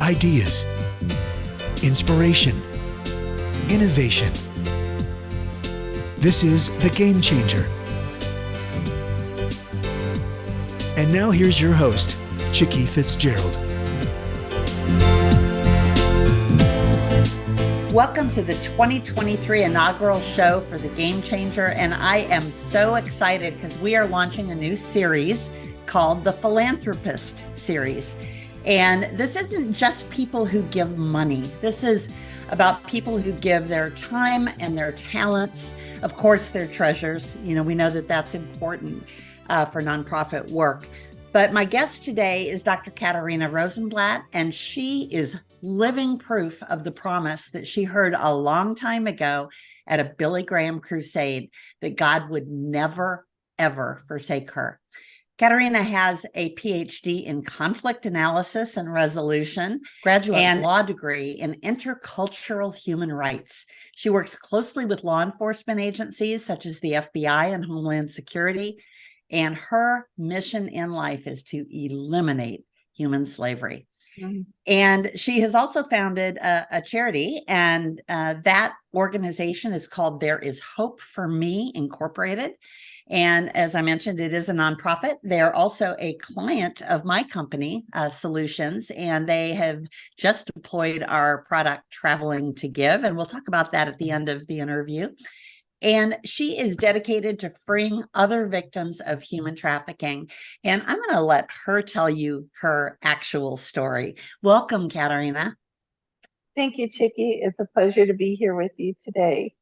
ideas, inspiration, innovation. This is The Game Changer. And now here's your host, Chicky Fitzgerald. Welcome to the 2023 inaugural show for The Game Changer, and I am so excited because we are launching a new series called the Philanthropist Series. And this isn't just people who give money. This is about people who give their time and their talents, of course, their treasures. You know, we know that that's important for nonprofit work. But my guest today is Dr. Katarina Rosenblatt, and she is living proof of the promise that she heard a long time ago at a Billy Graham crusade, that God would never, ever forsake her. Katarina has a PhD in conflict analysis and resolution, graduate and law degree in intercultural human rights. She works closely with law enforcement agencies such as the FBI and Homeland Security, and her mission in life is to eliminate human slavery. Mm-hmm. And she has also founded a charity, and that organization is called There Is Hope for Me Incorporated. And as I mentioned, it is a nonprofit. They're also a client of my company, Solutions, and they have just deployed our product, TravelingToGive, and we'll talk about that at the end of the interview. And she is dedicated to freeing other victims of human trafficking. And I'm going to let her tell you her actual story. Welcome, Katarina. Thank you, Chicky. It's a pleasure to be here with you today.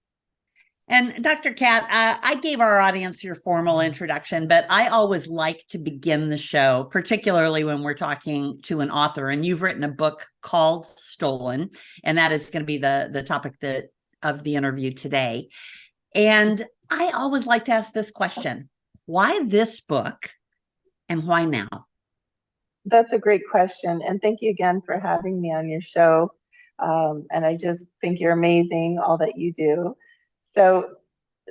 And Dr. Kat, I gave our audience your formal introduction, but I always like to begin the show, particularly when we're talking to an author. And you've written a book called Stolen, and that is going to be the topic of the interview today. And I always like to ask this question: why this book and why now? That's a great question. And thank you again for having me on your show. And I just think you're amazing, all that you do. So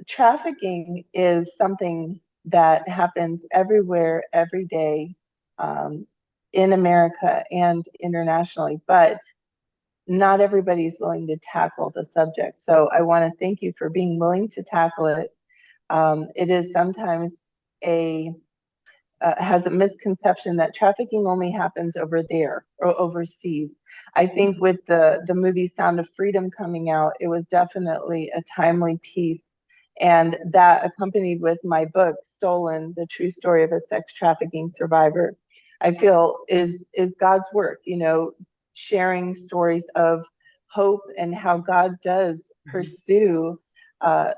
trafficking is something that happens everywhere, every day, in America and internationally. But not everybody is willing to tackle the subject. So I want to thank you for being willing to tackle it. It is sometimes has a misconception that trafficking only happens over there or overseas. I think with the movie Sound of Freedom coming out, it was definitely a timely piece. And that accompanied with my book, Stolen, the true story of a sex trafficking survivor, I feel is God's work, you know, sharing stories of hope and how God does pursue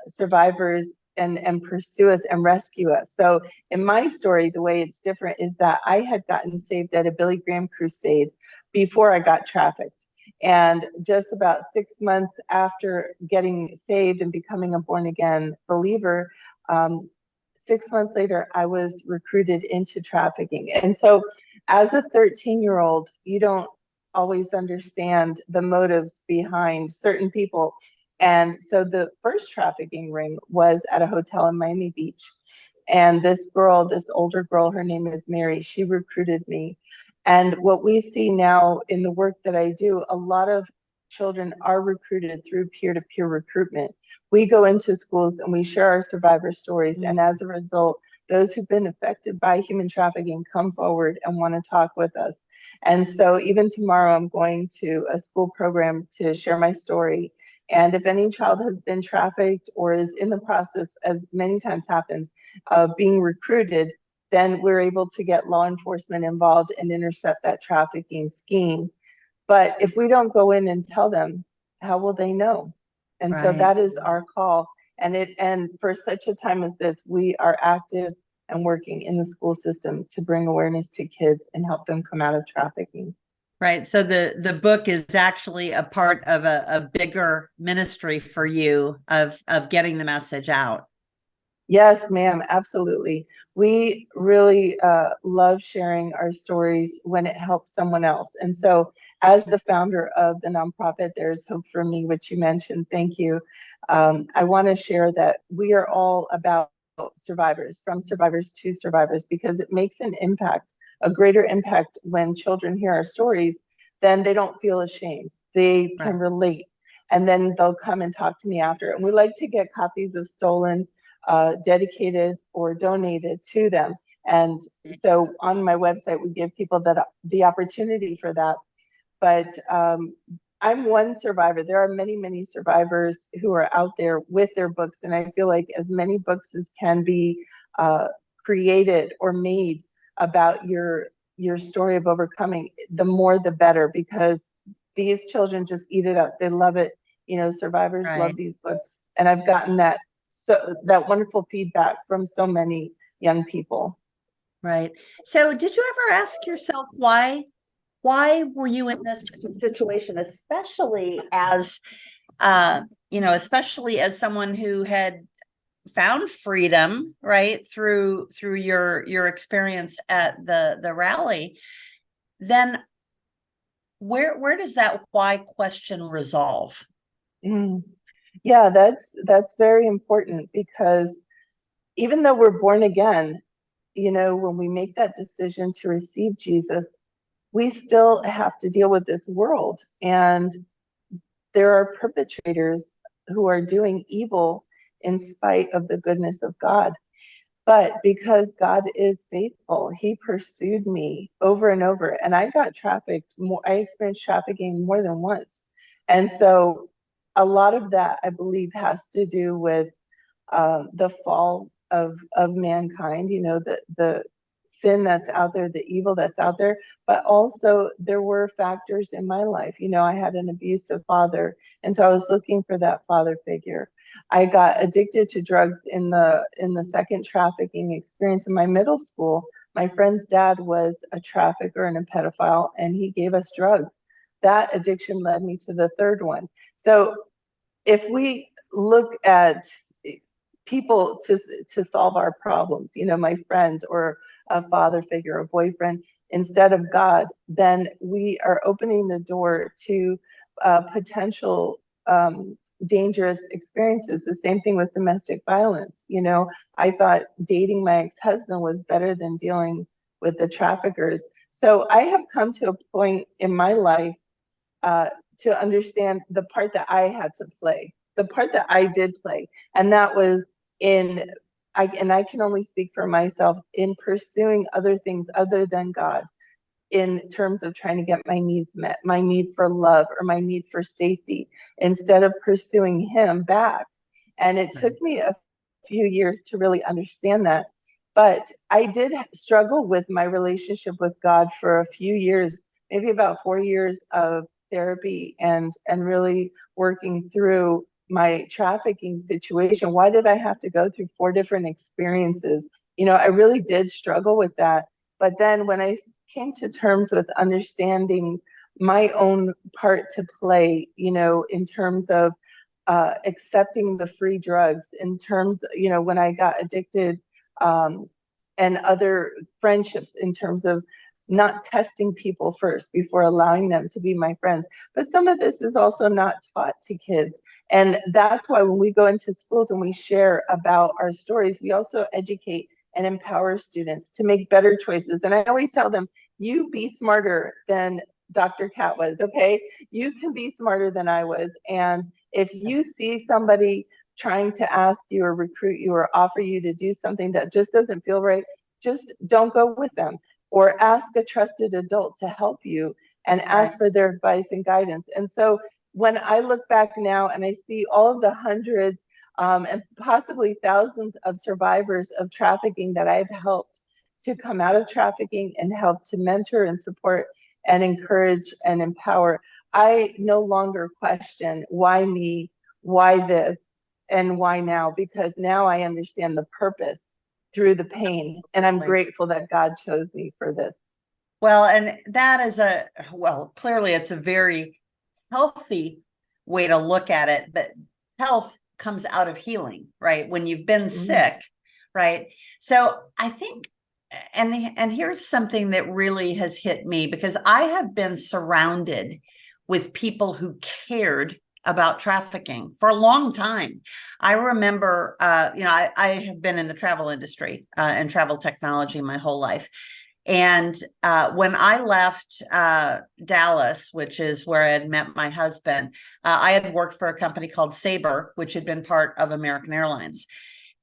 survivors and pursue us and rescue us. So in my story, the way it's different is that I had gotten saved at a Billy Graham crusade before I got trafficked. And just about 6 months after getting saved and becoming a born again believer, 6 months later, I was recruited into trafficking. And so as a 13-year-old, you don't always understand the motives behind certain people. And so the first trafficking ring was at a hotel in Miami Beach. And this girl, this older girl, her name is Mary, she recruited me. And what we see now in the work that I do, a lot of children are recruited through peer-to-peer recruitment. We go into schools and we share our survivor stories. And as a result, those who've been affected by human trafficking come forward and want to talk with us. And so even tomorrow, I'm going to a school program to share my story. And if any child has been trafficked or is in the process, as many times happens, of being recruited, then we're able to get law enforcement involved and intercept that trafficking scheme. But if we don't go in and tell them, how will they know? And so that is our call. And for such a time as this, we are active and working in the school system to bring awareness to kids and help them come out of trafficking. Right. So the book is actually a part of a bigger ministry for you of getting the message out. Yes, ma'am. Absolutely. We really love sharing our stories when it helps someone else. And so as the founder of the nonprofit, There's Hope for Me, which you mentioned, thank you. I want to share that we are all about survivors, from survivors to survivors, because it makes an impact, a greater impact when children hear our stories then they don't feel ashamed. They can Right. relate. And then they'll come and talk to me after. And we like to get copies of Stolen dedicated or donated to them. And so on my website, we give people the opportunity for that. But I'm one survivor. There are many, many survivors who are out there with their books. And I feel like as many books as can be created or made about your story of overcoming, the more the better, because these children just eat it up. They love it. You know, survivors Right. love these books. And I've gotten that wonderful feedback from so many young people. Right. So did you ever ask yourself why were you in this situation, especially as especially as someone who had found freedom, right, through your experience at the rally? Then where does that why question resolve? Mm. Yeah, that's very important, because even though we're born again, you know, when we make that decision to receive Jesus, we still have to deal with this world. And there are perpetrators who are doing evil in spite of the goodness of God. But because God is faithful, he pursued me over and over. And I got trafficked more, I experienced trafficking more than once. And so a lot of that, I believe, has to do with the fall of mankind, you know, the sin that's out there, the evil that's out there. But also there were factors in my life. You know, I had an abusive father, and so I was looking for that father figure. I got addicted to drugs in the second trafficking experience in my middle school. My friend's dad was a trafficker and a pedophile, and he gave us drugs. That addiction led me to the third one. So if we look at people to solve our problems, you know, my friends or a father figure, a boyfriend, instead of God, then we are opening the door to potential dangerous experiences. The same thing with domestic violence. You know, I thought dating my ex-husband was better than dealing with the traffickers. So I have come to a point in my life to understand the part that I had to play, the part that I did play. And that was and I can only speak for myself, in pursuing other things other than God, in terms of trying to get my needs met, my need for love or my need for safety, instead of pursuing him back. And it took me a few years to really understand that. But I did struggle with my relationship with God for a few years, maybe about 4 years of therapy and really working through my trafficking situation. Why did I have to go through 4 different experiences? You know, I really did struggle with that. But then when I came to terms with understanding my own part to play, you know, in terms of accepting the free drugs, in terms, you know, when I got addicted, and other friendships, in terms of not testing people first before allowing them to be my friends. But some of this is also not taught to kids. And that's why when we go into schools and we share about our stories, we also educate and empower students to make better choices. And I always tell them, you be smarter than Dr. Kat was, okay? You can be smarter than I was. And if you see somebody trying to ask you or recruit you or offer you to do something that just doesn't feel right, just don't go with them. Or ask a trusted adult to help you, and ask for their advice and guidance. And so when I look back now and I see all of the hundreds and possibly thousands of survivors of trafficking that I've helped to come out of trafficking and help to mentor and support and encourage and empower, I no longer question why me, why this, and why now, because now I understand the purpose through the pain. And I'm grateful that God chose me for this. Well, and that is clearly it's a very healthy way to look at it, but health comes out of healing, right? When you've been sick, right? So I think, and here's something that really has hit me, because I have been surrounded with people who cared about trafficking for a long time. I remember, I have been in the travel industry and travel technology my whole life. And when I left Dallas, which is where I had met my husband, I had worked for a company called Sabre, which had been part of American Airlines.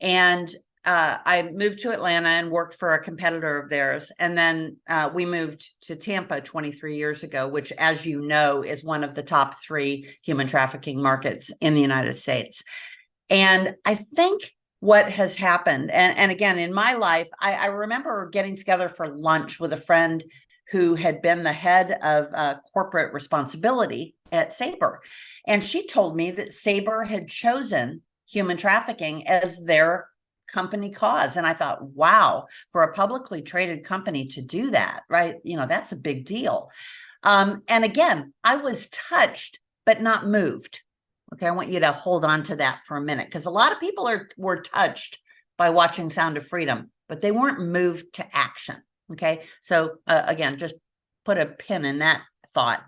And I moved to Atlanta and worked for a competitor of theirs. And then we moved to Tampa 23 years ago, which, as you know, is one of the top 3 human trafficking markets in the United States. And I think what has happened, and again, in my life, I remember getting together for lunch with a friend who had been the head of corporate responsibility at Sabre. And she told me that Sabre had chosen human trafficking as their company cause. And I thought, wow, for a publicly traded company to do that, right? That's a big deal. And again, I was touched, but not moved. Okay, I want you to hold on to that for a minute, because a lot of people were touched by watching Sound of Freedom, but they weren't moved to action. Okay, so again, just put a pin in that thought.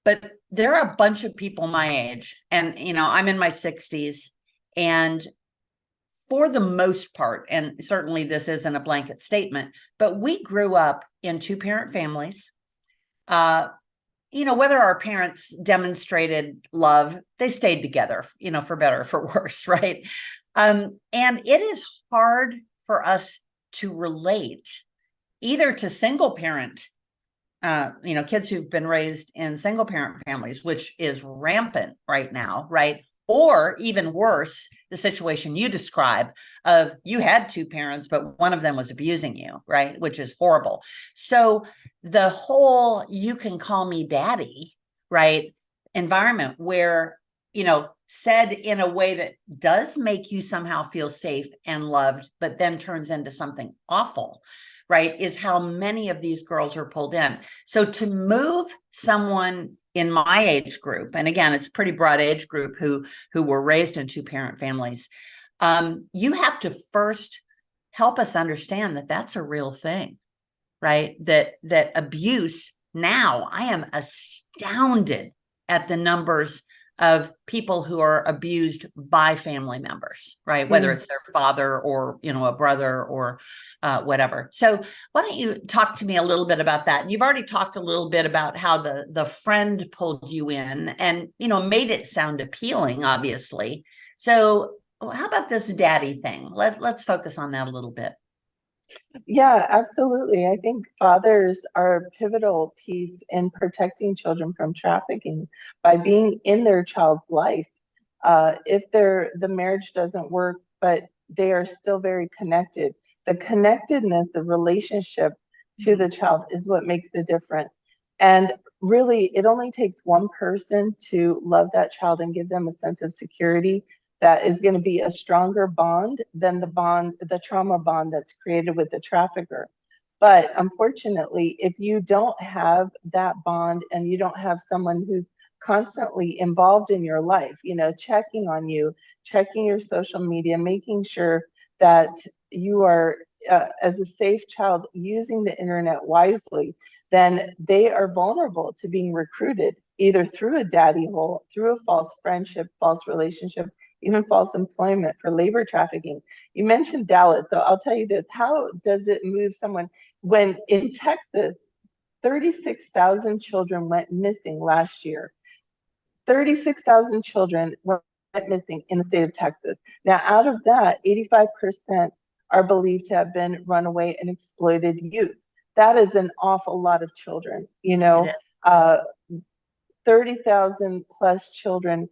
But there are a bunch of people my age, and I'm in my 60s, and for the most part, and certainly this isn't a blanket statement, but we grew up in 2-parent families. Whether our parents demonstrated love, they stayed together, for better or for worse, right? And it is hard for us to relate either to single parent, kids who've been raised in single parent families, which is rampant right now, right? Or even worse, the situation you describe of you had 2 parents, but one of them was abusing you, right? Which is horrible. So the whole "you can call me daddy," right, environment where, said in a way that does make you somehow feel safe and loved, but then turns into something awful, right, is how many of these girls are pulled in. So to move someone in my age group, and again, it's a pretty broad age group who were raised in 2-parent families, you have to first help us understand that that's a real thing, right? That abuse, now I am astounded at the numbers of people who are abused by family members, right? Whether it's their father or, a brother or whatever. So why don't you talk to me a little bit about that? You've already talked a little bit about how the friend pulled you in and, made it sound appealing, obviously. So how about this daddy thing? Let's focus on that a little bit. Yeah, absolutely. I think fathers are a pivotal piece in protecting children from trafficking by being in their child's life. If the marriage doesn't work, but they are still very connected, the connectedness, the relationship to the child is what makes the difference. And really, it only takes one person to love that child and give them a sense of security that is going to be a stronger bond than the trauma bond that's created with the trafficker. But unfortunately, if you don't have that bond and you don't have someone who's constantly involved in your life, checking on you, checking your social media, making sure that you are, as a safe child, using the internet wisely, then they are vulnerable to being recruited either through a daddy hole, through a false friendship, false relationship, even false employment for labor trafficking. You mentioned Dallas, so I'll tell you this. How does it move someone when in Texas, 36,000 children went missing last year? 36,000 children went missing in the state of Texas. Now, out of that, 85% are believed to have been runaway and exploited youth. That is an awful lot of children, 30,000 plus children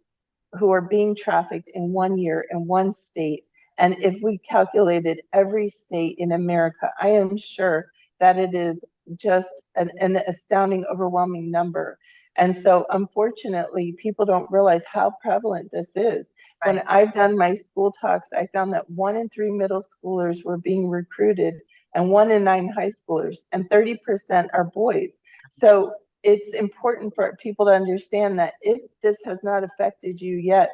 who are being trafficked in 1 year in one state. And if we calculated every state in America, I am sure that it is just an astounding, overwhelming number. And so unfortunately, people don't realize how prevalent this is. Right. When I've done my school talks, I found that 1 in 3 middle schoolers were being recruited and 1 in 9 high schoolers, and 30% are boys. So it's important for people to understand that if this has not affected you yet,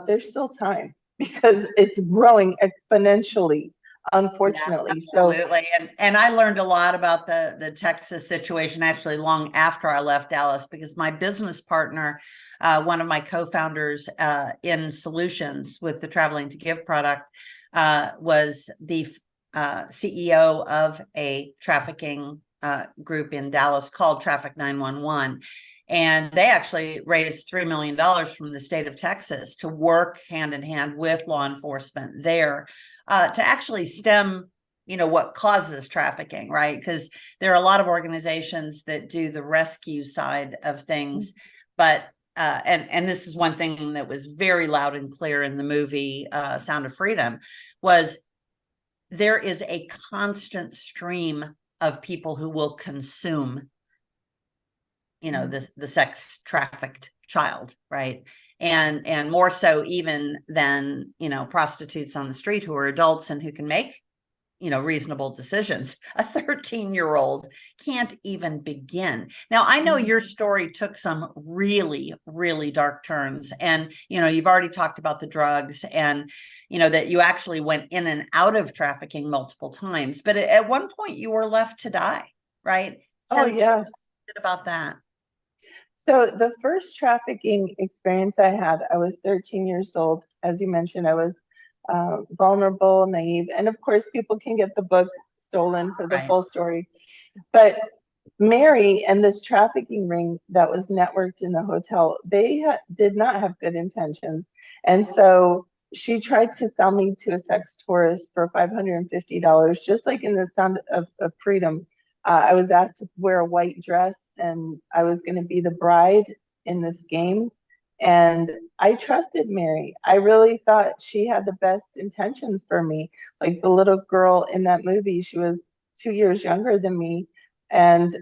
there's still time because it's growing exponentially, unfortunately. Yeah, absolutely. And I learned a lot about the Texas situation actually long after I left Dallas, because my business partner, one of my co-founders in solutions with the Traveling to Give product, was the CEO of a trafficking group in Dallas called Traffic 911. And they actually raised $3 million from the state of Texas to work hand in hand with law enforcement there to actually stem, what causes trafficking, right? Because there are a lot of organizations that do the rescue side of things, but and this is one thing that was very loud and clear in the movie Sound of Freedom, was there is a constant stream of people who will consume, the sex trafficked child, right? And more so even than, prostitutes on the street who are adults and who can make, reasonable decisions. A 13-year-old can't even begin. Now, I know your story took some really, really dark turns. And, you've already talked about the drugs and, that you actually went in and out of trafficking multiple times. But at one point you were left to die, right? Oh, yes. About that. So the first trafficking experience I had, I was 13 years old. As you mentioned, I was vulnerable, naive, and of course people can get the book stolen for the full story. But Mary and this trafficking ring that was networked in the hotel, they did not have good intentions, and so she tried to sell me to a sex tourist for $550, just like in the Sound of Freedom. I was asked to wear a white dress and I was going to be the bride in this game. And I trusted Mary. I really thought she had the best intentions for me. Like the little girl in that movie, she was 2 years younger than me. And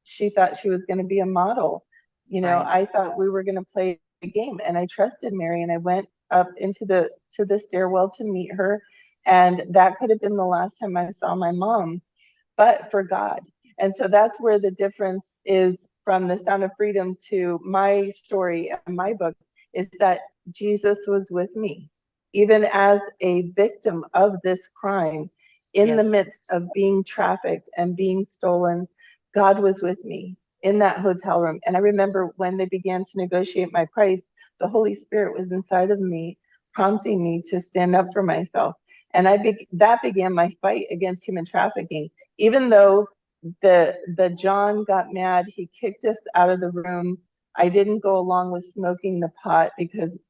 she thought she was going to be a model. I thought we were going to play a game, and I trusted Mary, and I went up into the stairwell to meet her. And that could have been the last time I saw my mom, but for God. And so that's where the difference is from the Sound of Freedom to my story and my book, is that Jesus was with me, even as a victim of this crime, in the midst of being trafficked and being stolen. God was with me in that hotel room. And I remember when they began to negotiate my price, the Holy Spirit was inside of me, prompting me to stand up for myself. And that began my fight against human trafficking. Even though the John got mad, he kicked us out of the room. I didn't go along with smoking the pot because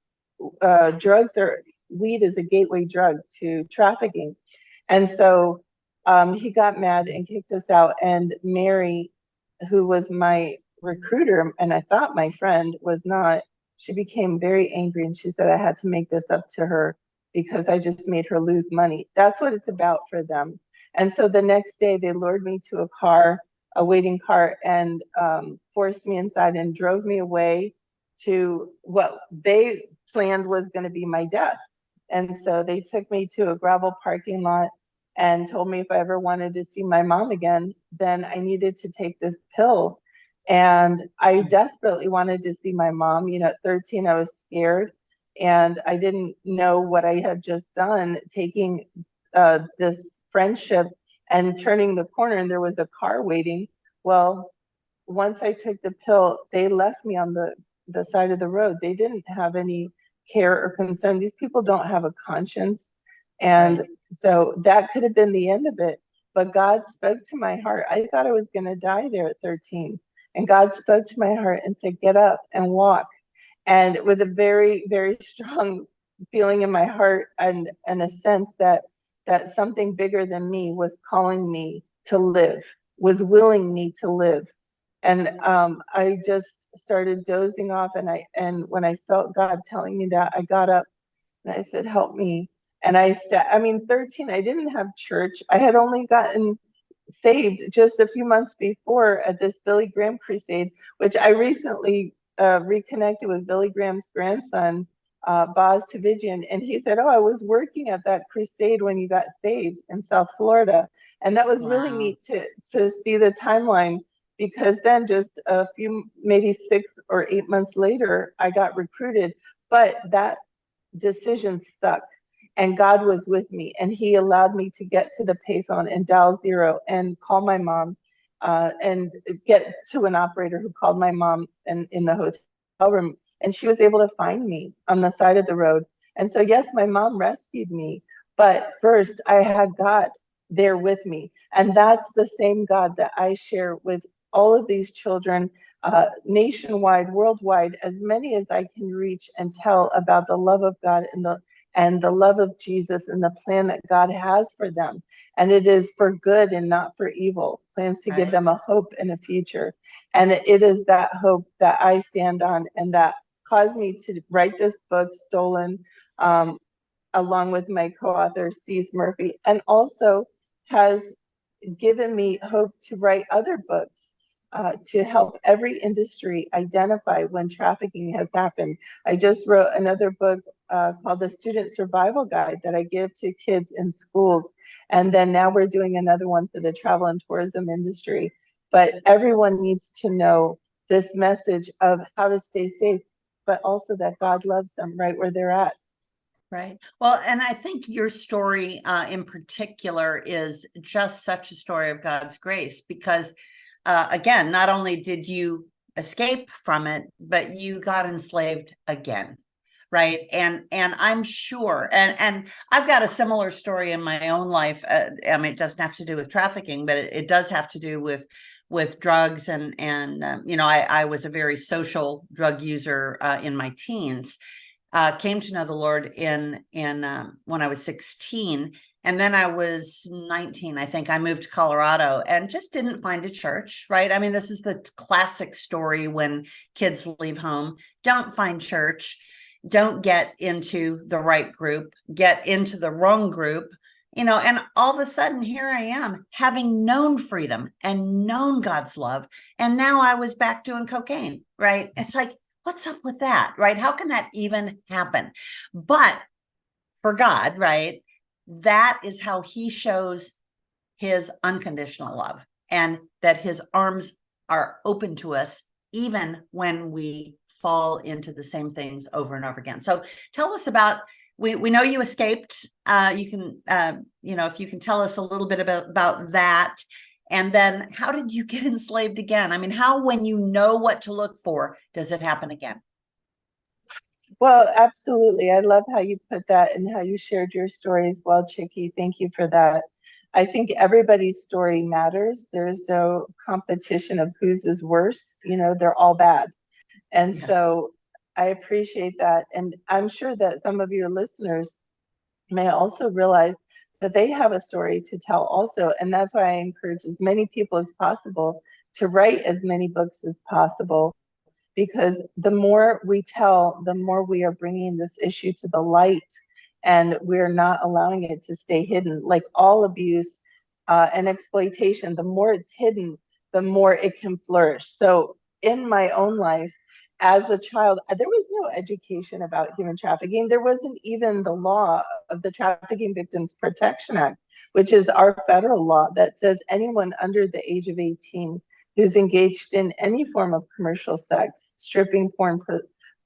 weed is a gateway drug to trafficking. And so he got mad and kicked us out. And Mary, who was my recruiter and I thought my friend, was not. She became very angry and she said I had to make this up to her because I just made her lose money. That's what it's about for them. And so the next day they lured me to a waiting car, and forced me inside and drove me away to what they planned was going to be my death. And so they took me to a gravel parking lot and told me if I ever wanted to see my mom again, then I needed to take this pill. And I desperately wanted to see my mom. At 13, I was scared and I didn't know what I had just done, taking this friendship and turning the corner, and there was a car waiting. Well, once I took the pill, they left me on the side of the road. They didn't have any care or concern. These people don't have a conscience. And so that could have been the end of it. But God spoke to my heart. I thought I was going to die there at 13. And God spoke to my heart and said, get up and walk. And with a very, very strong feeling in my heart and a sense that something bigger than me was calling me to live, was willing me to live. And I just started dozing off. And when I felt God telling me that, I got up and I said, help me. And 13, I didn't have church. I had only gotten saved just a few months before at this Billy Graham crusade, which I recently reconnected with Billy Graham's grandson, Boz Tavidian, and he said, I was working at that crusade when you got saved in South Florida. And that was really neat to see the timeline, because then just a few, maybe 6 or 8 months later, I got recruited. But that decision stuck, and God was with me, and he allowed me to get to the payphone and dial 0 and call my mom, and get to an operator who called my mom in the hotel room, and she was able to find me on the side of the road. And so yes, my mom rescued me, But first, I had God there with me. And that's the same God that I share with all of these children, nationwide, worldwide, as many as I can reach and tell about the love of God and the love of Jesus and the plan that God has for them. And it is for good and not for evil, plans to give them a hope and a future. And it is that hope that I stand on and that caused me to write this book, Stolen, along with my co-author, Cease Murphy, and also has given me hope to write other books to help every industry identify when trafficking has happened. I just wrote another book called The Student Survival Guide that I give to kids in schools. And then now we're doing another one for the travel and tourism industry. But everyone needs to know this message of how to stay safe, but also that God loves them right where they're at. Right. Well, and I think your story in particular is just such a story of God's grace, because again, not only did you escape from it, but you got enslaved again. Right. And I'm sure, and I've got a similar story in my own life. I mean, it doesn't have to do with trafficking, but it does have to do with drugs. And you know, I was a very social drug user in my teens. Came to know the Lord in when I was 16. And then I was 19, I think. I moved to Colorado and just didn't find a church, right? I mean, this is the classic story when kids leave home, don't find church, don't get into the right group, get into the wrong group, you know, and all of a sudden here I am, having known freedom and known God's love. And now I was back doing cocaine, right? It's like, what's up with that, right? How can that even happen? But for God, right, that is how he shows his unconditional love, and that his arms are open to us even when we fall into the same things over and over again. So tell us about, we know you escaped. You can, you know, if you can tell us a little bit about that. And then how did you get enslaved again? I mean, how, when you know what to look for, does it happen again? Well, absolutely. I love how you put that and how you shared your story as well, Chicky. Thank you for that. I think everybody's story matters. There's no competition of whose is worse. You know, they're all bad. And Yes. so I appreciate that. And I'm sure that some of your listeners may also realize that they have a story to tell also. And that's why I encourage as many people as possible to write as many books as possible, because the more we tell, the more we are bringing this issue to the light, and we're not allowing it to stay hidden. Like all abuse and exploitation, the more it's hidden, the more it can flourish. So in my own life, as a child, there was no education about human trafficking. There wasn't even the law of the Trafficking Victims Protection Act, which is our federal law that says anyone under the age of 18 who's engaged in any form of commercial sex, stripping, porn,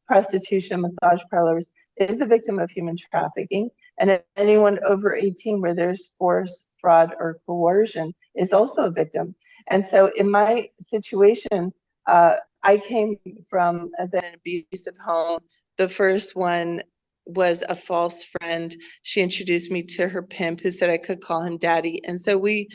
prostitution, massage parlors, is a victim of human trafficking. And anyone over 18 where there's force, fraud, or coercion is also a victim. And so in my situation, I came from as an abusive home. The first one was a false friend. She introduced me to her pimp, who said I could call him daddy. And so we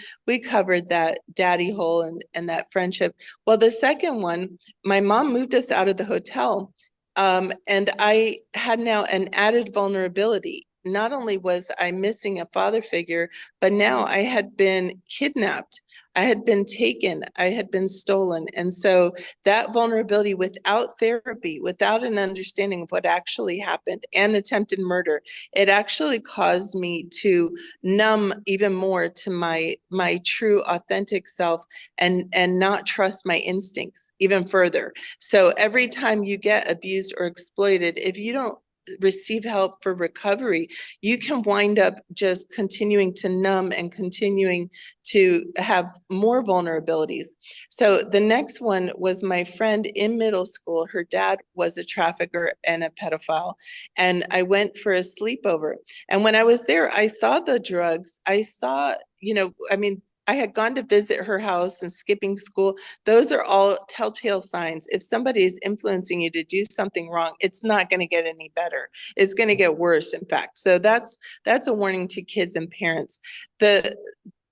covered that daddy hole and that friendship. Well, the second one, my mom moved us out of the hotel. And I had now an added vulnerability. Not only was I missing a father figure, but now I had been kidnapped. I had been taken. I had been stolen. And so that vulnerability, without therapy, without an understanding of what actually happened, and attempted murder, it actually caused me to numb even more to my true authentic self, and not trust my instincts even further. So every time you get abused or exploited, if you don't receive help for recovery, you can wind up just continuing to numb and continuing to have more vulnerabilities. So the next one was my friend in middle school. Her dad was a trafficker and a pedophile. And I went for a sleepover. And when I was there, I saw the drugs. I saw, you know, I mean, I had gone to visit her house and skipping school. Those are all telltale signs. If somebody is influencing you to do something wrong, it's not going to get any better. It's going to get worse, in fact. So that's a warning to kids and parents.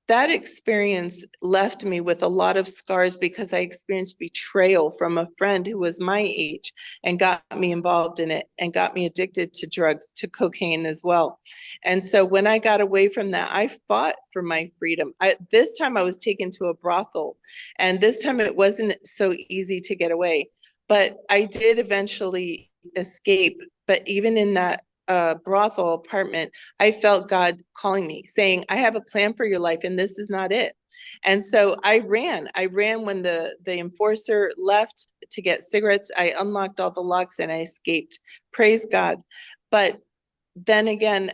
That experience left me with a lot of scars because I experienced betrayal from a friend who was my age and got me involved in it and got me addicted to drugs, to cocaine as well. And so when I got away from that, I fought for my freedom. This time I was taken to a brothel, and this time it wasn't so easy to get away. But I did eventually escape. But even in that brothel apartment, I felt God calling me, saying, I have a plan for your life, and this is not it. And so I ran when the enforcer left to get cigarettes. I unlocked all the locks and I escaped. Praise God. But then again,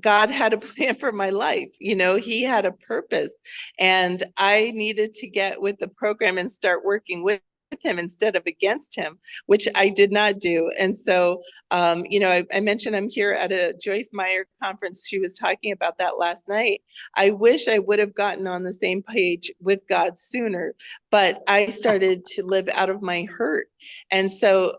God had a plan for my life. You know, he had a purpose, and I needed to get with the program and start working with him instead of against him, which I did not do. And so, you know, I mentioned I'm here at a Joyce Meyer conference. She was talking about that last night. I wish I would have gotten on the same page with God sooner, but I started to live out of my hurt. And so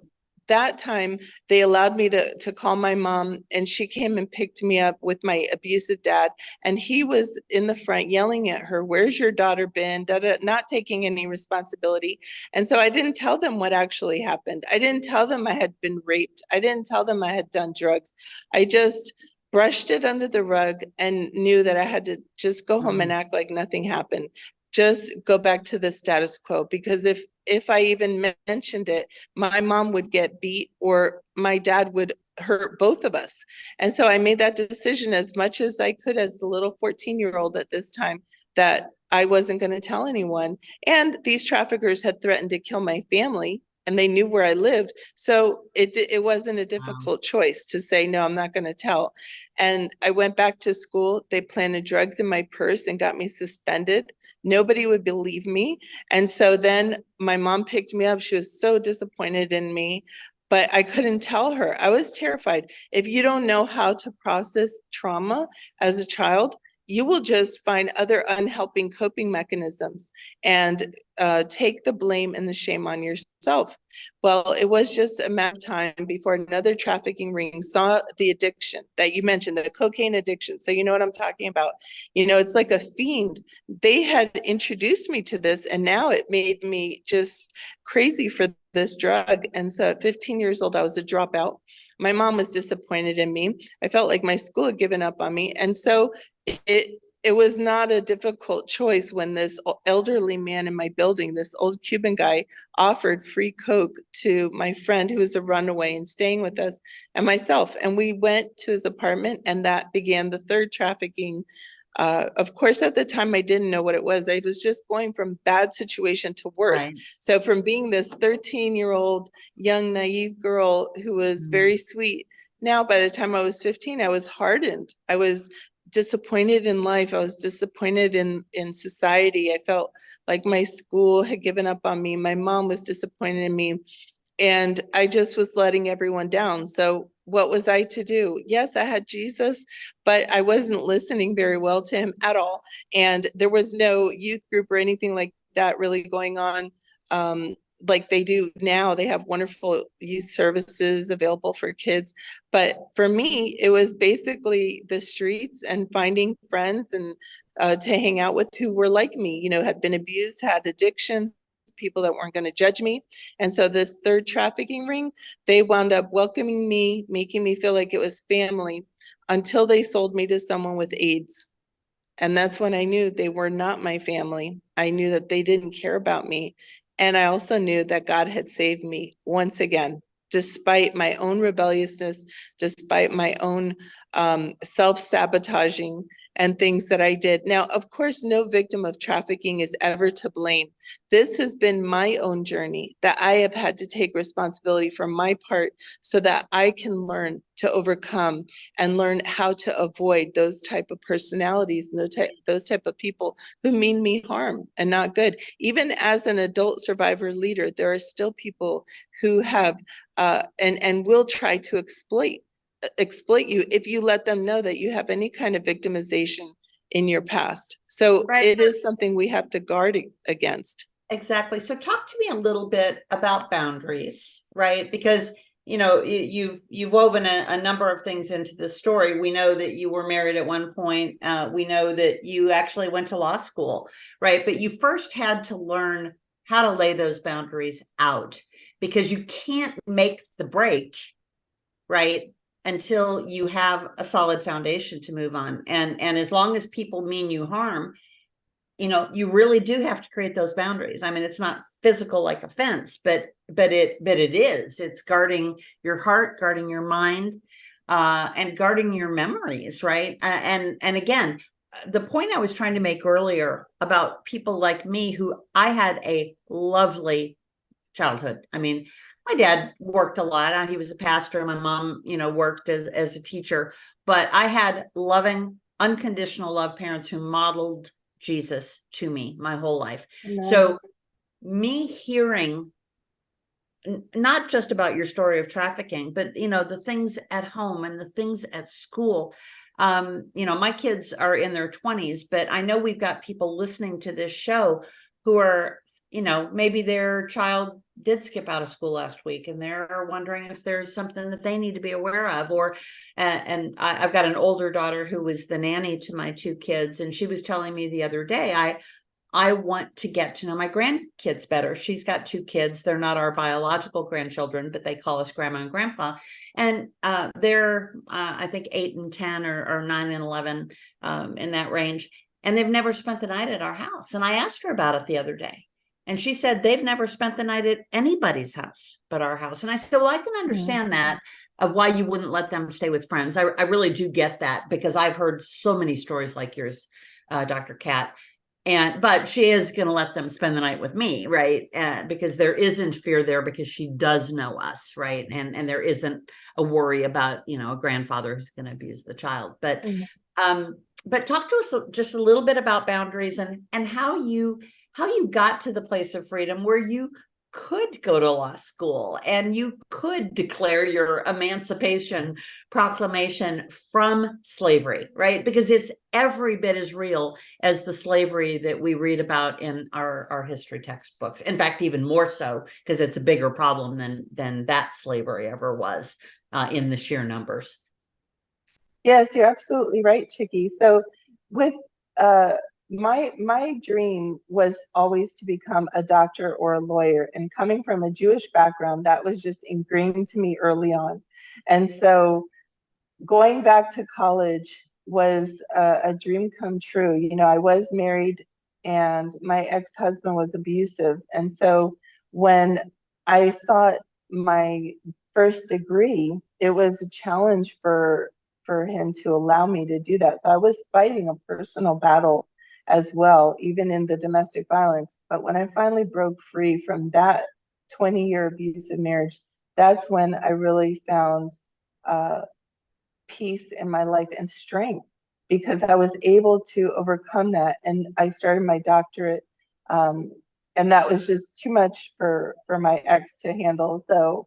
that time they allowed me to call my mom, and she came and picked me up with my abusive dad, and he was in the front yelling at her, where's your daughter been, not taking any responsibility. And so I didn't tell them what actually happened. I didn't tell them I had been raped. I didn't tell them I had done drugs. I just brushed it under the rug and knew that I had to just go home and act like nothing happened. Just go back to the status quo, because if I even mentioned it, my mom would get beat or my dad would hurt both of us. And so I made that decision as much as I could as the little 14-year-old at this time, that I wasn't going to tell anyone. And these traffickers had threatened to kill my family, and they knew where I lived. So it wasn't a difficult choice to say, no, I'm not going to tell. And I went back to school. They planted drugs in my purse and got me suspended. Nobody would believe me. And so then my mom picked me up. She was so disappointed in me, but I couldn't tell her. I was terrified. If you don't know how to process trauma as a child, you will just find other unhelping coping mechanisms and take the blame and the shame on yourself. Well, it was just a matter of time before another trafficking ring saw the addiction that you mentioned, the cocaine addiction. So you know what I'm talking about. You know, it's like a fiend. They had introduced me to this, and now it made me just crazy for this drug. And so at 15 years old, I was a dropout. My mom was disappointed in me. I felt like my school had given up on me. And so it was not a difficult choice when this elderly man in my building, this old Cuban guy, offered free coke to my friend who was a runaway and staying with us and myself. And we went to his apartment, and that began the third trafficking. Of course, at the time, I didn't know what it was. I was just going from bad situation to worse. Right. So from being this 13-year-old young, naive girl who was very sweet, now by the time I was 15, I was hardened. I was disappointed in life. I was disappointed in society. I felt like my school had given up on me. My mom was disappointed in me. And I just was letting everyone down. So what was I to do? Yes, I had Jesus, but I wasn't listening very well to him at all. And there was no youth group or anything like that really going on. Like they do now. They have wonderful youth services available for kids. But for me, it was basically the streets and finding friends and to hang out with who were like me, you know, had been abused, had addictions, people that weren't going to judge me. And so this third trafficking ring, they wound up welcoming me, making me feel like it was family, until they sold me to someone with AIDS. And that's when I knew they were not my family. I knew that they didn't care about me. And I also knew that God had saved me once again, despite my own rebelliousness, despite my own self-sabotaging and things that I did. Now, of course, no victim of trafficking is ever to blame. This has been my own journey that I have had to take responsibility for my part so that I can learn to overcome and learn how to avoid those type of personalities and those type of people who mean me harm and not good. Even as an adult survivor leader, there are still people who have and will try to exploit you if you let them know that you have any kind of victimization in your past. So Right. it is something we have to guard against. Exactly. So talk to me a little bit about boundaries, right? Because you've woven a number of things into the story. We know that you were married at one point. We know that you actually went to law school, right? But you first had to learn how to lay those boundaries out, because you can't make the break, right, until you have a solid foundation to move on. And as long as people mean you harm, you really do have to create those boundaries. I mean, it's not physical like a fence, but it is. It's guarding your heart, guarding your mind, and guarding your memories, right? And again, the point I was trying to make earlier about people like me, who I had a lovely childhood. I mean, my dad worked a lot. He was a pastor. My mom, worked as a teacher, but I had loving, unconditional love parents who modeled Jesus to me my whole life. Amen. So me hearing not just about your story of trafficking, but the things at home and the things at school. My kids are in their 20s, but I know we've got people listening to this show who are, maybe their child did skip out of school last week and they're wondering if there's something that they need to be aware of. Or, and I've got an older daughter who was the nanny to my two kids, and she was telling me the other day, I want to get to know my grandkids better. She's got two kids. They're not our biological grandchildren, but they call us grandma and grandpa. And they're, I think, 8 and 10 or 9 and 11, in that range. And they've never spent the night at our house. And I asked her about it the other day. And she said they've never spent the night at anybody's house but our house. And I said, well, I can understand that, of why you wouldn't let them stay with friends. I really do get that, because I've heard so many stories like yours, Dr. Kat. But she is going to let them spend the night with me, right? Because there isn't fear there, because she does know us, right? And there isn't a worry about, a grandfather who's going to abuse the child. But talk to us just a little bit about boundaries and how you got to the place of freedom where you could go to law school and you could declare your emancipation proclamation from slavery, right? Because it's every bit as real as the slavery that we read about in our history textbooks. In fact, even more so, because it's a bigger problem than that slavery ever was, in the sheer numbers. Yes, you're absolutely right, Chicky. So with my dream was always to become a doctor or a lawyer, and coming from a Jewish background, that was just ingrained to me early on. And so going back to college was a dream come true. I was married and my ex-husband was abusive. And so when I sought my first degree, it was a challenge for him to allow me to do that. So I was fighting a personal battle as well, even in the domestic violence. But when I finally broke free from that 20-year abusive marriage, that's when I really found peace in my life and strength, because I was able to overcome that. And I started my doctorate, and that was just too much for my ex to handle. So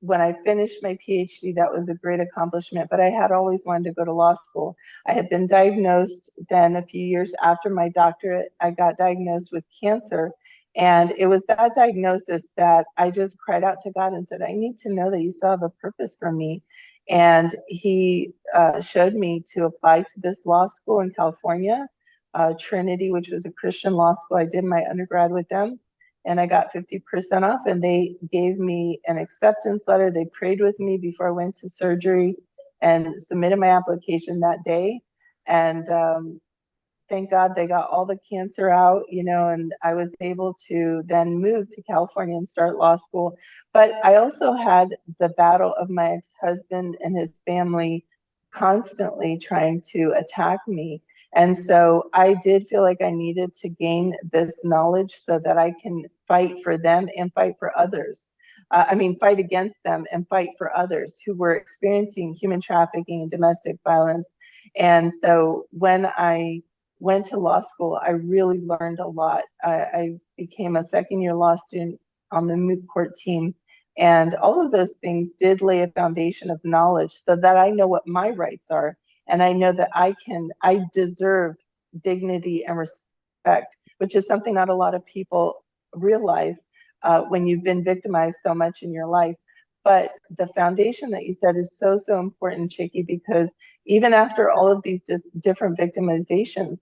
when I finished my PhD, that was a great accomplishment, but I had always wanted to go to law school. I had been diagnosed then a few years after my doctorate. I got diagnosed with cancer. And it was that diagnosis that I just cried out to God and said, I need to know that you still have a purpose for me. And he showed me to apply to this law school in California, Trinity, which was a Christian law school. I did my undergrad with them, and I got 50% off, and they gave me an acceptance letter. They prayed with me before I went to surgery and submitted my application that day. And thank God they got all the cancer out, and I was able to then move to California and start law school. But I also had the battle of my ex-husband and his family constantly trying to attack me. And so I did feel like I needed to gain this knowledge so that I can fight for them and fight for others. Fight against them and fight for others who were experiencing human trafficking and domestic violence. And so when I went to law school, I really learned a lot. I became a second-year law student on the moot court team. And all of those things did lay a foundation of knowledge so that I know what my rights are And I know that I deserve dignity and respect, which is something not a lot of people realize when you've been victimized so much in your life. But the foundation that you said is so, so important, Chicky, because even after all of these different victimizations,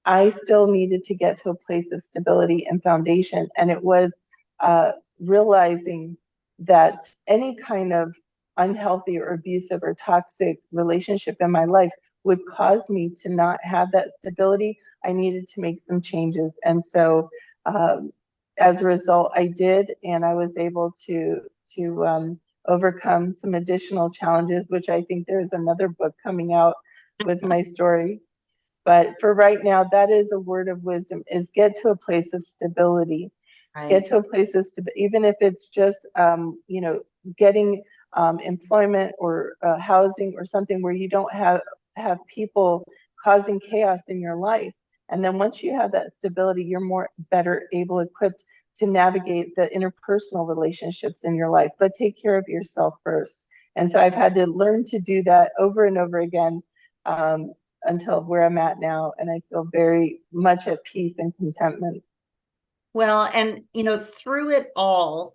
I still needed to get to a place of stability and foundation. And it was realizing that any kind of unhealthy or abusive or toxic relationship in my life would cause me to not have that stability. I needed to make some changes. And so as a result, I did, and I was able to overcome some additional challenges, which I think there's another book coming out with my story. But for right now, that is a word of wisdom, is get to a place of stability. Right. Get to a place of stability, even if it's just, getting employment or housing or something where you don't have people causing chaos in your life. And then once you have that stability, you're better able equipped to navigate the interpersonal relationships in your life, but take care of yourself first. And so I've had to learn to do that over and over again until where I'm at now. And I feel very much at peace and contentment. Well, and through it all,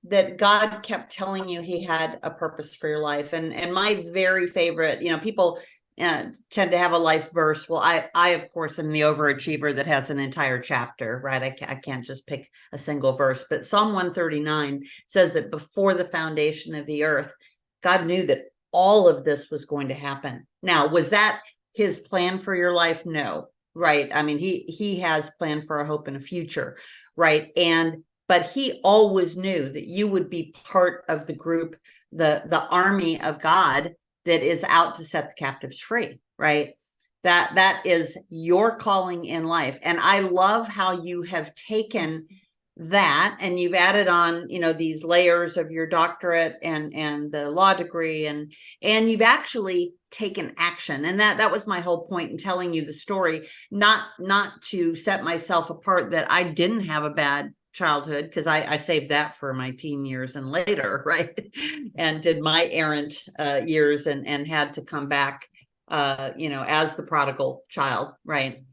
that God kept telling you he had a purpose for your life. And my very favorite, people tend to have a life verse. Well, I of course am the overachiever that has an entire chapter, right? I can't just pick a single verse, but Psalm 139 says that before the foundation of the earth, God knew that all of this was going to happen. Now, was that his plan for your life? No, right? I mean, he has planned for a hope and a future, right? But he always knew that you would be part of the group, the army of God that is out to set the captives free, right? That is your calling in life. And I love how you have taken that and you've added on, these layers of your doctorate and the law degree, and you've actually taken action. And that was my whole point in telling you the story, not to set myself apart that I didn't have a bad childhood, because I saved that for my teen years and later, right? And did my errant years and had to come back, as the prodigal child, right?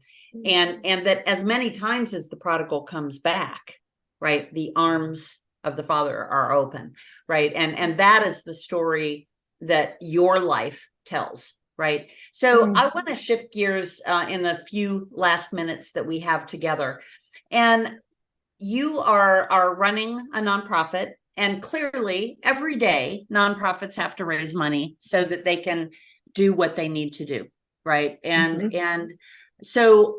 And that as many times as the prodigal comes back, right, the arms of the Father are open, right? And that is the story that your life tells, right? So I want to shift gears in the few last minutes that we have together. And you are running a nonprofit, and clearly every day nonprofits have to raise money so that they can do what they need to do, right? And so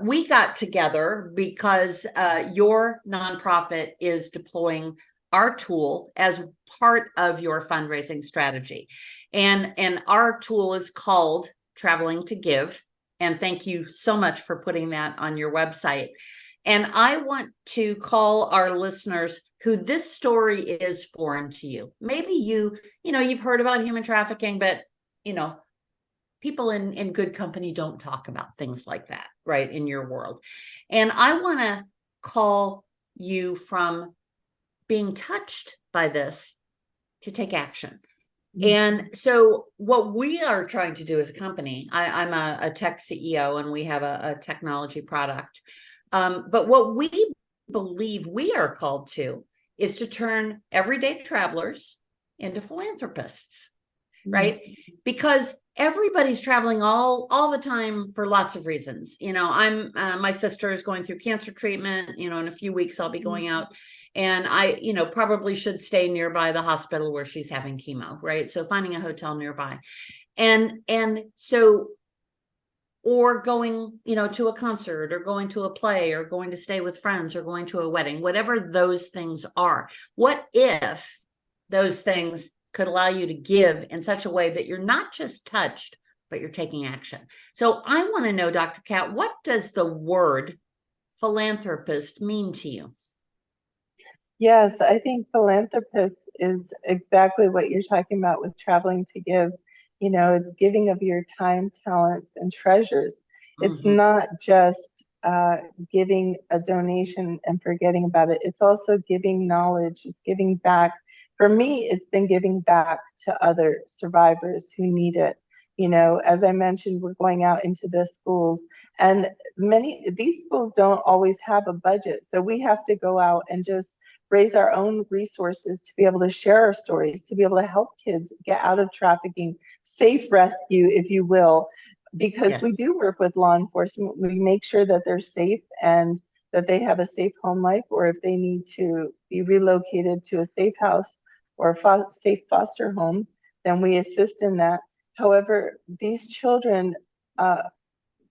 we got together because your nonprofit is deploying our tool as part of your fundraising strategy, and our tool is called TravelingToGive. And thank you so much for putting that on your website. And I want to call our listeners who this story is foreign to you. Maybe you've heard about human trafficking, but people in good company don't talk about things like that, right, in your world. And I want to call you from being touched by this to take action. And so what we are trying to do as a company, I'm a tech CEO and we have a technology product. But what we believe we are called to is to turn everyday travelers into philanthropists, right? Because everybody's traveling all the time for lots of reasons. My sister is going through cancer treatment, in a few weeks I'll be going out, and I, probably should stay nearby the hospital where she's having chemo, right? So finding a hotel nearby. And so, or going, to a concert, or going to a play, or going to stay with friends, or going to a wedding, whatever those things are. What if those things could allow you to give in such a way that you're not just touched, but you're taking action? So I want to know, Dr. Kat, what does the word philanthropist mean to you? Yes, I think philanthropist is exactly what you're talking about with TravelingToGive. It's giving of your time, talents, and treasures. It's not just giving a donation and forgetting about it. It's also giving knowledge. It's giving back. For me, it's been giving back to other survivors who need it. As I mentioned, we're going out into the schools, and these schools don't always have a budget. So we have to go out and just raise our own resources to be able to share our stories, to be able to help kids get out of trafficking, safe rescue, if you will, because we Yes. do work with law enforcement. We make sure that they're safe and that they have a safe home life, or if they need to be relocated to a safe house or a safe foster home, then we assist in that. However, these children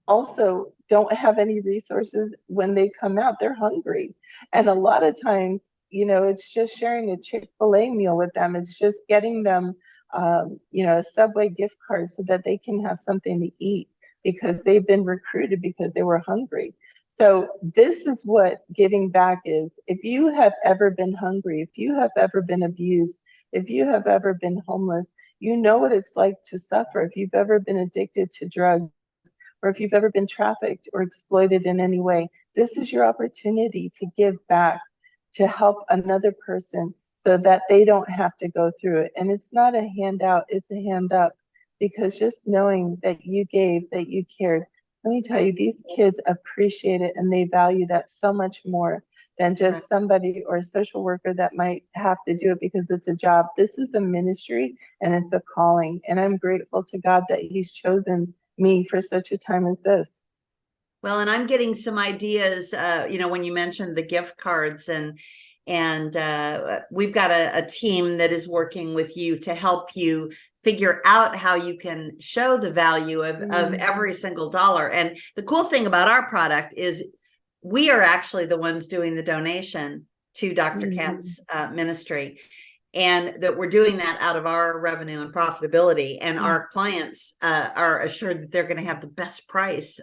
also don't have any resources when they come out. They're hungry. And a lot of times, it's just sharing a Chick-fil-A meal with them. It's just getting them, a Subway gift card so that they can have something to eat, because they've been recruited because they were hungry. So this is what giving back is. If you have ever been hungry, if you have ever been abused, if you have ever been homeless, you know what it's like to suffer. If you've ever been addicted to drugs, or if you've ever been trafficked or exploited in any way, this is your opportunity to give back, to help another person so that they don't have to go through it. And it's not a handout, it's a hand up, because just knowing that you gave, that you cared, let me tell you, these kids appreciate it, and they value that so much more than just somebody or a social worker that might have to do it because it's a job. This is a ministry and it's a calling. And I'm grateful to God that He's chosen me for such a time as this. Well, and I'm getting some ideas, when you mentioned the gift cards, and we've got a team that is working with you to help you figure out how you can show the value of every single dollar. And the cool thing about our product is we are actually the ones doing the donation to Dr. Katz's ministry, and that we're doing that out of our revenue and profitability. And our clients are assured that they're going to have the best price,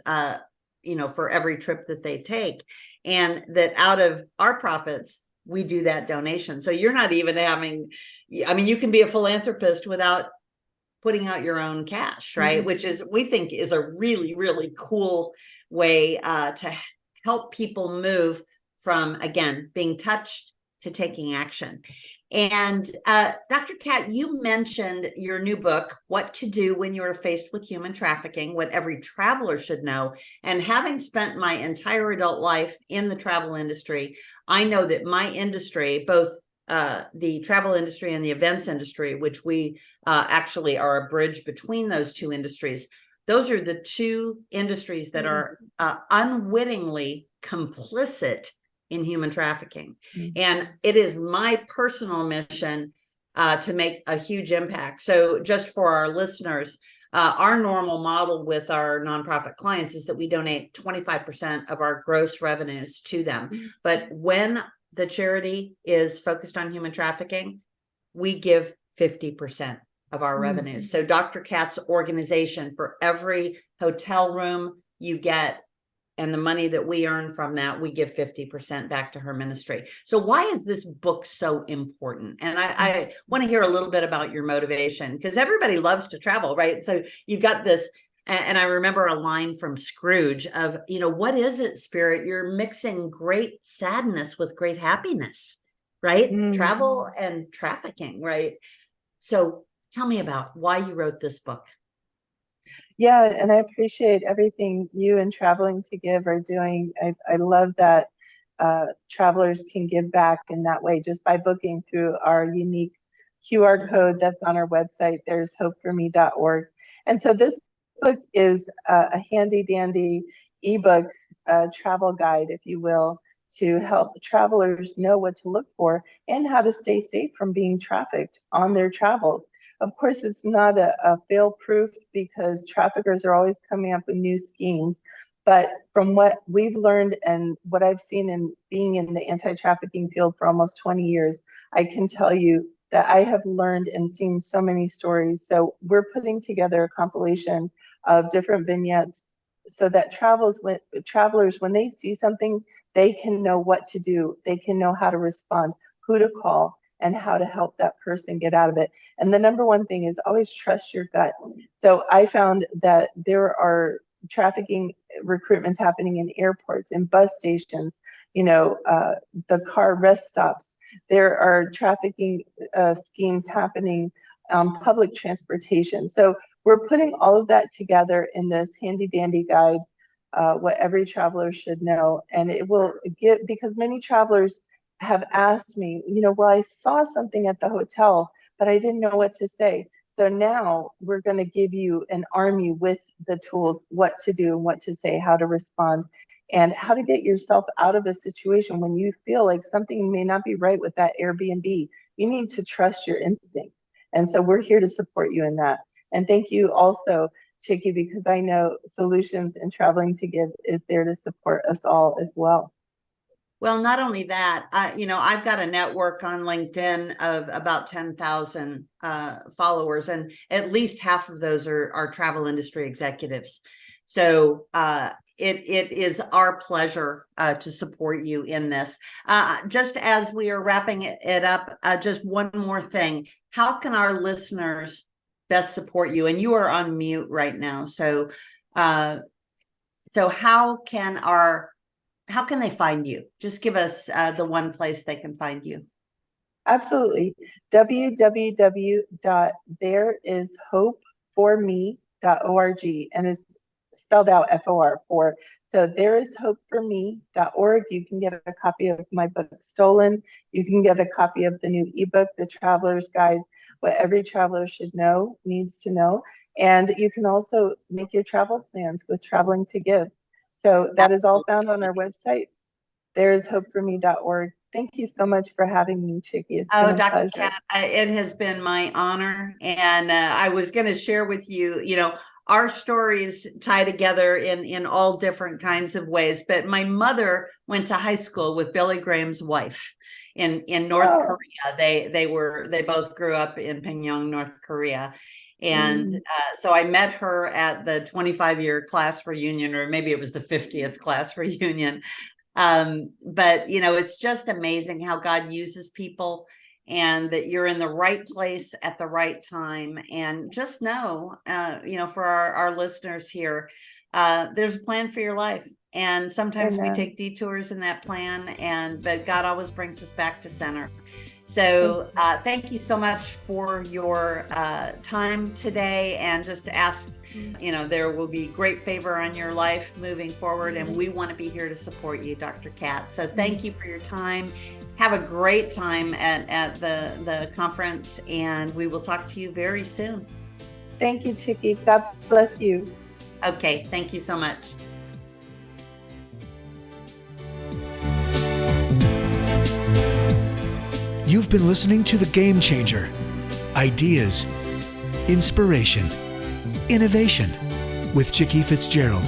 for every trip that they take, and that out of our profits, we do that donation. So you're not even having, you can be a philanthropist without putting out your own cash, right? Which is, we think, is a really, really cool way to help people move from, again, being touched to taking action. And Dr. Katz, you mentioned your new book, What to Do When You Are Faced with Human Trafficking, What Every Traveler Should Know. And having spent my entire adult life in the travel industry, I know that my industry, both the travel industry and the events industry, which we actually are a bridge between those two industries, those are the two industries that are unwittingly complicit in human trafficking. And it is my personal mission to make a huge impact. So just for our listeners, our normal model with our nonprofit clients is that we donate 25% of our gross revenues to them. But when the charity is focused on human trafficking, we give 50% of our revenues. So Dr. Katz's organization, for every hotel room you get and the money that we earn from that, we give 50% back to her ministry. So why is this book so important? And I want to hear a little bit about your motivation, because everybody loves to travel, right? So you've got this, and I remember a line from Scrooge of, what is it, Spirit? You're mixing great sadness with great happiness, right? Travel and trafficking, right? So tell me about why you wrote this book. Yeah, and I appreciate everything you and TravelingToGive are doing. I love that travelers can give back in that way just by booking through our unique QR code that's on our website. There's hopeforme.org. And so this book is a handy dandy ebook travel guide, if you will, to help travelers know what to look for and how to stay safe from being trafficked on their travels. Of course, it's not a fail-proof, because traffickers are always coming up with new schemes. But from what we've learned and what I've seen in being in the anti-trafficking field for almost 20 years, I can tell you that I have learned and seen so many stories. So we're putting together a compilation of different vignettes so that travelers, when they see something, they can know what to do. They can know how to respond, who to call, and how to help that person get out of it. And the number one thing is always trust your gut. So I found that there are trafficking recruitments happening in airports, in bus stations, the car rest stops. There are trafficking schemes happening on public transportation. So we're putting all of that together in this handy dandy guide, what every traveler should know. And it will give, because many travelers have asked me, well, I saw something at the hotel, but I didn't know what to say. So now we're going to give you an army with the tools, what to do and what to say, how to respond, and how to get yourself out of a situation when you feel like something may not be right with that Airbnb. You need to trust your instinct. And so we're here to support you in that. And thank you also, Chicky, because I know Solutions and Traveling to Give is there to support us all as well. Well, not only that, I've got a network on LinkedIn of about 10,000 followers, and at least half of those are travel industry executives. So it is our pleasure to support you in this. Just as we are wrapping it up, just one more thing. How can our listeners best support you? And you are on mute right now. So how can they find you? Just give us the one place they can find you. Absolutely. www.thereishopeforme.org, and it's spelled out FOR. So thereishopeforme.org. You can get a copy of my book, Stolen. You can get a copy of the new ebook, The Traveler's Guide, What Every Traveler Should Know, Needs to Know. And you can also make your travel plans with Traveling to Give. So that is all found on our website, thereishopeforme.org. Thank you so much for having me, Chicky. It's been a Dr. pleasure. Kat, it has been my honor. And I was going to share with you, our stories tie together in all different kinds of ways. But my mother went to high school with Billy Graham's wife in North Korea. They both grew up in Pyongyang, North Korea. And so I met her at the 25-year class reunion, or maybe it was the 50th class reunion. But it's just amazing how God uses people, and that you're in the right place at the right time. And just know, for our listeners here, there's a plan for your life. And sometimes we take detours in that plan, but God always brings us back to center. So thank you so much for your time today, and just to ask, there will be great favor on your life moving forward, and we want to be here to support you, Dr. Kat. So thank you for your time. Have a great time at the conference, and we will talk to you very soon. Thank you, Chicky. God bless you. Okay, thank you so much. You've been listening to The Game Changer. Ideas, inspiration, innovation with Chicky Fitzgerald.